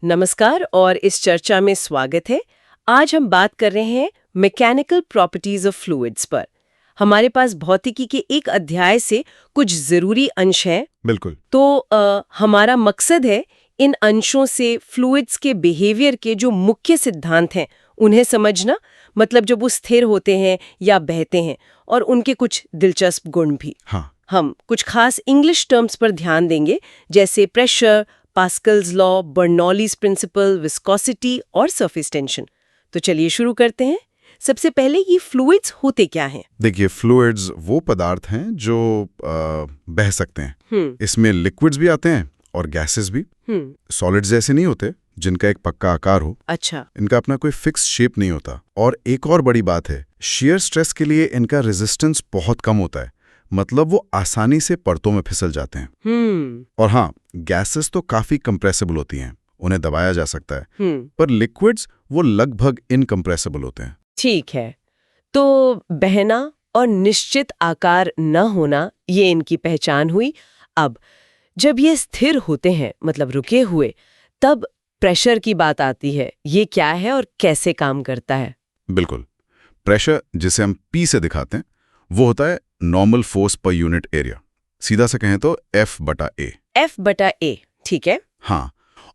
नमस्कार और इस चर्चा में स्वागत है। आज हम बात कर रहे हैं मैकेनिकल प्रॉपर्टीज ऑफ फ्लूइड्स पर। हमारे पास भौतिकी के एक अध्याय से कुछ जरूरी अंश हैं। बिल्कुल। तो हमारा मकसद है इन अंशों से फ्लूइड्स के बिहेवियर के जो मुख्य सिद्धांत हैं उन्हें समझना, मतलब जब वो स्थिर होते हैं या बहते हैं, और उनके कुछ दिलचस्प गुण भी। हाँ। हम कुछ खास इंग्लिश टर्म्स पर ध्यान देंगे, जैसे pressure, Pascal's law, Bernoulli's principle, viscosity और सरफेस टेंशन। तो चलिए शुरू करते हैं। सबसे पहले ये फ्लूइड्स होते क्या हैं? देखिए, फ्लूइड्स वो पदार्थ हैं जो बह सकते हैं। इसमें लिक्विड्स भी आते हैं और गैसेस भी। सॉलिड्स जैसे नहीं होते जिनका एक पक्का आकार हो। अच्छा। इनका अपना कोई फिक्स शेप नहीं होता। और एक और बड़ी बात है, शियर स्ट्रेस के लिए इनका रेजिस्टेंस बहुत कम होता है, मतलब वो आसानी से परतों में फिसल जाते हैं। और हाँ, गैसेस तो काफी कंप्रेसिबल होती हैं, उन्हें दबाया जा सकता है। पर लिक्विड्स वो लगभग इनकंप्रेसिबल होते हैं। ठीक है, तो बहना और निश्चित आकार न होना, ये इनकी पहचान हुई। अब जब ये स्थिर होते हैं, मतलब रुके हुए, तब प्रेशर की बात आती है। ये क्या है और कैसे काम करता है? बिल्कुल। प्रेशर, जिसे हम P से दिखाते हैं, वो होता है normal force per unit area. सीधा से कहें तो F/A। F/A, ठीक है। हाँ,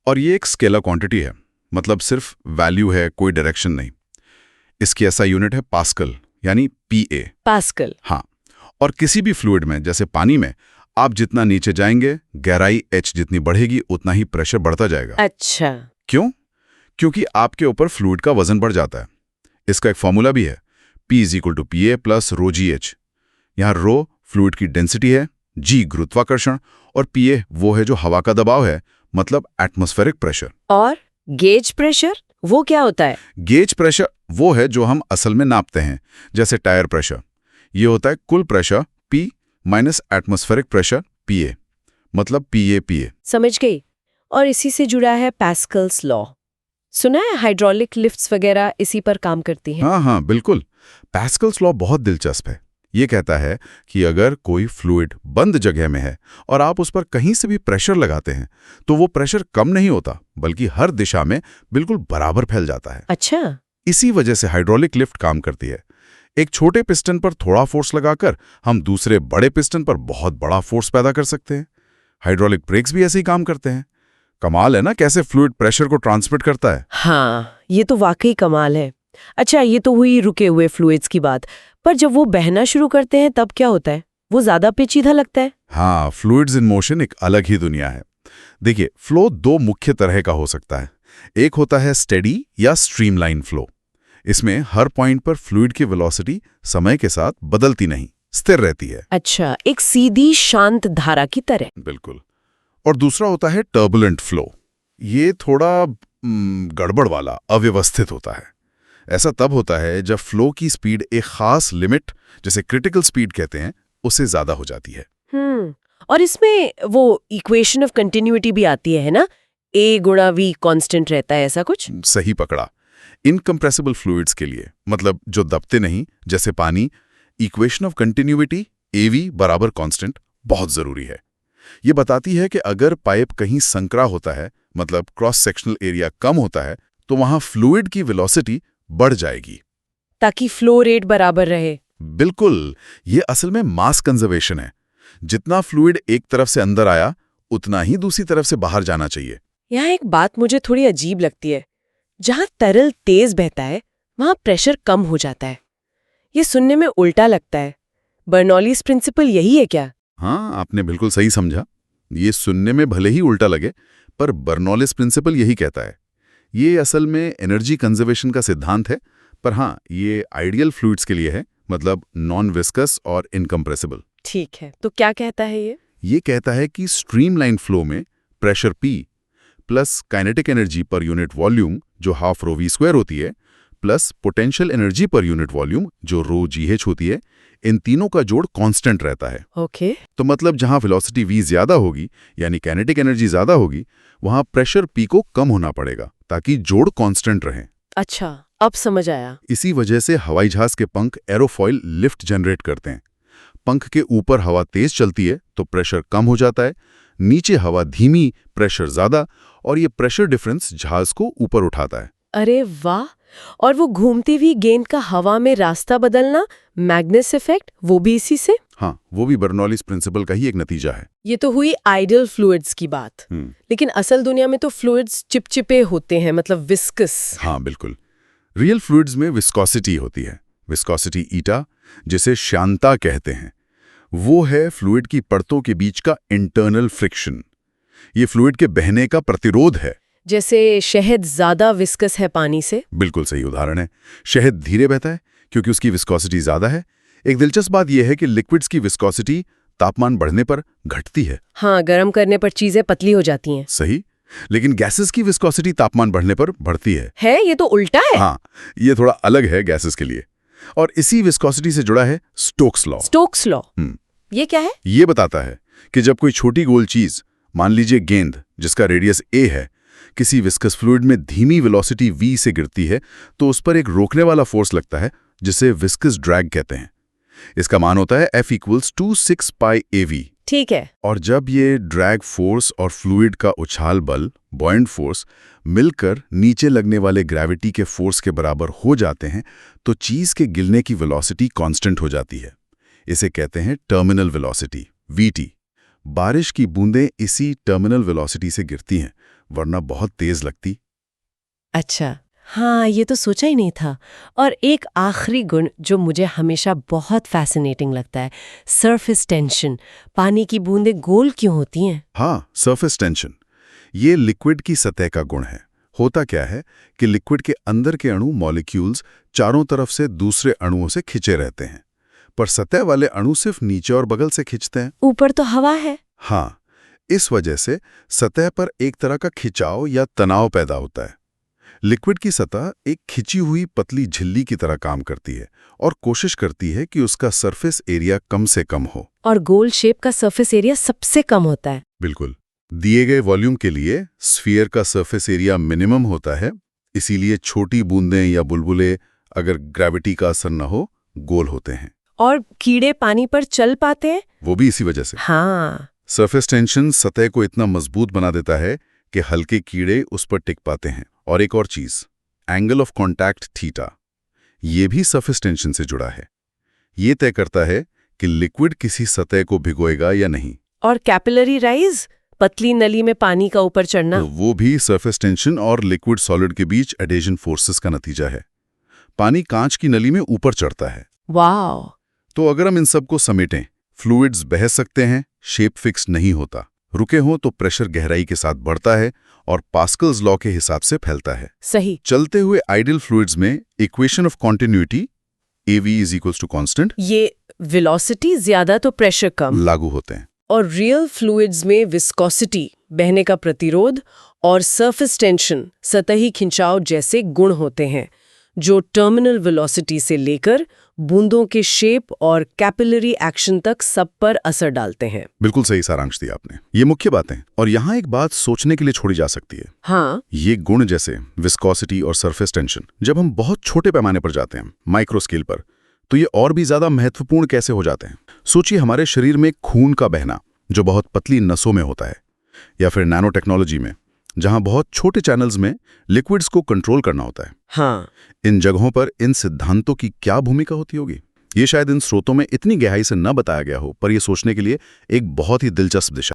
और ये एक स्केलर क्वांटिटी है, मतलब सिर्फ वैल्यू है, कोई डायरेक्शन नहीं। इसकी ऐसा यूनिट है पास्कल, यानी PA। पास्कल। हाँ, और किसी भी फ्लूइड में, जैसे पानी में, आप जितना नीचे जाएंगे, गहराई H जितनी बढ़ेगी, उतना ही प्रेशर बढ़ता जाएगा। अच्छा। क्यों? क्योंकि आपके ऊपर फ्लूइड का वजन बढ़ जाता है। इसका एक फॉर्मूला भी है, P=PA + ρgH। यहाँ रो फ्लूइड की डेंसिटी है, G गुरुत्वाकर्षण, और PA वो है जो हवा का दबाव है, मतलब एटमॉस्फेरिक प्रेशर। और गेज प्रेशर वो क्या होता है? गेज प्रेशर वो है जो हम असल में नापते हैं, जैसे टायर प्रेशर। ये होता है कुल pressure P minus atmospheric pressure PA, मतलब PA। समझ गई। और इसी से जुड़ा है पास्कल्स लॉ। सुना है हाइड्रोलिक लिफ्ट्स वगैरह इसी पर काम करती हैं? हाँ, बिल्कुल। पास्कल्स लॉ बहुत दिलचस्प है। ये कहता है कि अगर कोई फ्लूइड बंद जगह में है और आप उस पर कहीं से भी प्रेशर लगाते हैं, तो वो प्रेशर कम नहीं होता, बल्कि हर दिशा में बिल्कुल बराबर फैल जाता है। अच्छा। इसी वजह से हाइड्रोलिक लिफ्ट काम करती है। एक छोटे पिस्टन पर थोड़ा फोर्स लगाकर हम दूसरे बड़े पिस्टन पर बहुत बड़ा फोर्स पैदा कर सकते हैं। हाइड्रोलिक ब्रेक्स भी ऐसे ही काम करते हैं। कमाल है ना, कैसे फ्लूइड प्रेशर को ट्रांसमिट करता है। हाँ, ये तो वाकई कमाल है। अच्छा, ये तो हुई रुके हुए फ्लूइड्स की बात, पर जब वो बहना शुरू करते हैं तब क्या होता है? वो ज्यादा पेचीदा लगता है। हाँ, फ्लूइड्स इन मोशन एक अलग ही दुनिया है। देखिए, फ्लो दो मुख्य तरह का हो सकता है। एक होता है स्टेडी या स्ट्रीमलाइन फ्लो। इसमें हर पॉइंट पर फ्लूइड की वेलोसिटी समय के साथ बदलती नहीं, स्थिर रहती है। अच्छा, एक सीधी शांत धारा की तरह। बिल्कुल। और दूसरा होता है टर्बुलेंट फ्लो। ये थोड़ा गड़बड़ वाला, अव्यवस्थित होता है। ऐसा तब होता है जब फ्लो की स्पीड एक खास लिमिट, जैसे क्रिटिकल स्पीड कहते हैं, उससे ज्यादा हो जाती है। और इसमें वो इक्वेशन ऑफ कंटिन्यूटी भी आती है ना? A/V कांस्टेंट रहता है, ऐसा कुछ? सही पकड़ा। इनकम्प्रेसिबल फ्लूइड्स के लिए, मतलब जो दबते नहीं, जैसे पानी, equation of continuity AV = constant बहुत जरूरी है। ये बताती है कि अगर पाइप कहीं संकरा होता है, मतलब क्रॉस सेक्शनल एरिया कम होता है, तो वहां फ्लूइड की वेलोसिटी बढ़ जाएगी, ताकि फ्लो रेट बराबर रहे। बिल्कुल। ये असल में मास कंजर्वेशन है। जितना फ्लूइड एक तरफ से अंदर आया, उतना ही दूसरी तरफ से बाहर जाना चाहिए। यहाँ एक बात मुझे थोड़ी अजीब लगती है। जहाँ तरल तेज बहता है, वहाँ प्रेशर कम हो जाता है। ये सुनने में उल्टा लगता है। बर्नौलीज प्रिंसिपल यही है क्या? हाँ, आपने बिल्कुल सही समझा। ये सुनने में भले ही उल्टा लगे, पर बर्नौलीज प्रिंसिपल यही कहता है। ये असल में एनर्जी कंजर्वेशन का सिद्धांत है, पर हाँ, ये आइडियल फ्लूइड्स के लिए है, मतलब नॉन विस्कस और इनकम्प्रेसिबल। ठीक है, तो क्या कहता है ये? ये कहता है कि स्ट्रीमलाइन फ्लो में pressure P plus kinetic energy per unit volume, जो ½ ρv² होती है, plus potential energy per unit volume, जो ρgh होती है, इन तीनों का जोड़ कांस्टेंट रहता है। ओके। तो मतलब जहां वेलोसिटी v ज्यादा होगी, यानी काइनेटिक एनर्जी ज्यादा होगी, वहां प्रेशर P को कम होना पड़ेगा, ताकि जोड़ कांस्टेंट रहे। अच्छा, अब समझ आया। इसी वजह से हवाई जहाज के पंख एरोफॉइल लिफ्ट जनरेट करते हैं। पंख के ऊपर हवा तेज चलती है तो प्रेशर कम हो जाता है, नीचे हवा धीमी, प्रेशर ज्यादा, और ये प्रेशर डिफरेंस जहाज को ऊपर उठाता है। अरे वाह! और वो घूमती हुई गेंद का हवा में रास्ता बदलना, मैग्नेस इफेक्ट, वो भी इसी से? हाँ, वो भी बर्नौलीज प्रिंसिपल का ही एक नतीजा है। ये तो हुई आइडियल फ्लूइड्स की बात। लेकिन असल दुनिया में तो फ्लूइड्स चिपचिपे होते हैं, मतलब विस्कस। हाँ, बिल्कुल। रियल फ्लूइड्स में विस्कोसिटी होती है, विस्कोसिटी ईटा, जिसे श्यानता कहते हैं। वो है फ्लूइड की परतों के बीच का इंटरनल फ्रिक्शन। ये फ्लूइड के बहने का प्रतिरोध है। जैसे शहद ज्यादा विस्कस है पानी से? बिल्कुल सही उदाहरण है। शहद धीरे बहता है क्योंकि उसकी विस्कोसिटी ज्यादा है। एक दिलचस्प बात यह है कि लिक्विड्स की विस्कोसिटी तापमान बढ़ने पर घटती है। हाँ, गर्म करने पर चीजें पतली हो जाती हैं। सही, लेकिन गैसेस की विस्कोसिटी तापमान बढ़ने पर बढ़ती है। ये तो उल्टा है। हाँ, ये थोड़ा अलग है गैसेस के लिए। और इसी विस्कोसिटी से जुड़ा है स्टोक्स लॉ। स्टोक्स लॉ, ये क्या है? ये बताता है कि जब कोई छोटी गोल चीज, मान लीजिए गेंद जिसका रेडियस a है, किसी विस्कस फ्लूइड में धीमी वेलोसिटी v से गिरती है, तो उस पर एक रोकने वाला फोर्स लगता है जिसे विस्कस ड्रैग कहते हैं। इसका मान होता है F = 2/6 पाई AV। ठीक है। और जब ये ड्रैग फोर्स और फ्लूइड का उछाल बल, बॉयंट फोर्स, मिलकर नीचे लगने वाले ग्रेविटी के फोर्स के बराबर हो जाते हैं, तो चीज के गिरने की वेलोसिटी कांस्टेंट हो जाती है। इसे कहते हैं टर्मिनल वेलोसिटी, VT। बारिश की बूंदें इसी टर्मिनल वेलोसिटी से गिरती हैं, वरना बहुत तेज लगती। अच्छा, हाँ, ये तो सोचा ही नहीं था। और एक आखिरी गुण जो मुझे हमेशा बहुत फैसिनेटिंग लगता है, सरफेस टेंशन। पानी की बूंदें गोल क्यों होती हैं? हाँ, सरफेस टेंशन, ये लिक्विड की सतह का गुण है। होता क्या है कि लिक्विड के अंदर के अणु, मॉलिक्यूल्स, चारों तरफ से दूसरे अणुओं से खिंचे रहते हैं, पर सतह वाले अणु सिर्फ नीचे और बगल से खिंचते हैं। ऊपर तो हवा है। हाँ, इस वजह से सतह पर एक तरह का खिंचाव या तनाव पैदा होता है। लिक्विड की सतह एक खिंची हुई पतली झिल्ली की तरह काम करती है और कोशिश करती है कि उसका सरफेस एरिया कम से कम हो। और गोल शेप का सरफेस एरिया सबसे कम होता है। बिल्कुल। दिए गए वॉल्यूम के लिए स्फीयर का सरफेस एरिया मिनिमम होता है, इसीलिए छोटी बूंदें या बुलबुले, अगर ग्रेविटी का असर न हो, गोल होते हैं। और कीड़े पानी पर चल पाते हैं? वो भी इसी वजह से। हाँ। सरफेस टेंशन सतह को इतना मजबूत बना देता है कि हल्के कीड़े उस पर टिक पाते हैं। और एक और चीज, एंगल ऑफ कॉन्टैक्ट थीटा, ये भी सरफेस टेंशन से जुड़ा है। ये तय करता है कि लिक्विड किसी सतह को भिगोएगा या नहीं। और कैपिलरी राइज, पतली नली में पानी का ऊपर चढ़ना, तो वो भी सरफेस टेंशन और लिक्विड सॉलिड के बीच एडेशन फोर्सेस का नतीजा है। पानी कांच की नली में ऊपर चढ़ता है। वाह! तो अगर हम इन सब को समेटें, फ्लूइड्स बह सकते हैं, शेप फिक्स नहीं होता, रुके हों तो प्रेशर गहराई के साथ बढ़ता है और पास्कल्स लॉ के हिसाब से फैलता है। सही। चलते हुए आइडियल फ्लूइड्स में equation of continuity AV = constant, ये वेलोसिटी ज्यादा तो प्रेशर कम, लागू होते हैं। और रियल फ्लूइड्स में विस्कोसिटी, बहने का प्रतिरोध, और सरफेस टेंशन, सतही खिंचाव जैसे गुण होते हैं, जो टर्मिनल वेलोसिटी से लेकर बूंदों के शेप और कैपिलरी एक्शन तक सब पर असर डालते हैं। बिल्कुल सही सारांश दिया आपने। ये मुख्य बातें। और यहाँ एक बात सोचने के लिए छोड़ी जा सकती है। हाँ। ये गुण जैसे विस्कोसिटी और सरफेस टेंशन, जब हम बहुत छोटे पैमाने पर जाते हैं, माइक्रो स्केल पर, तो ये और भी ज्यादा महत्वपूर्ण कैसे हो जाते हैं। सोचिए हमारे शरीर में खून का बहना, जो बहुत पतली नसों में होता है, या फिर नैनो टेक्नोलॉजी में, जहां बहुत छोटे चैनल्स में लिक्विड्स को कंट्रोल करना होता है। हाँ। इन जगहों पर इन सिद्धांतों की क्या भूमिका होती होगी? ये शायद इन स्रोतों में इतनी गहराई से न बताया गया हो, पर यह सोचने के लिए एक बहुत ही दिलचस्प दिशा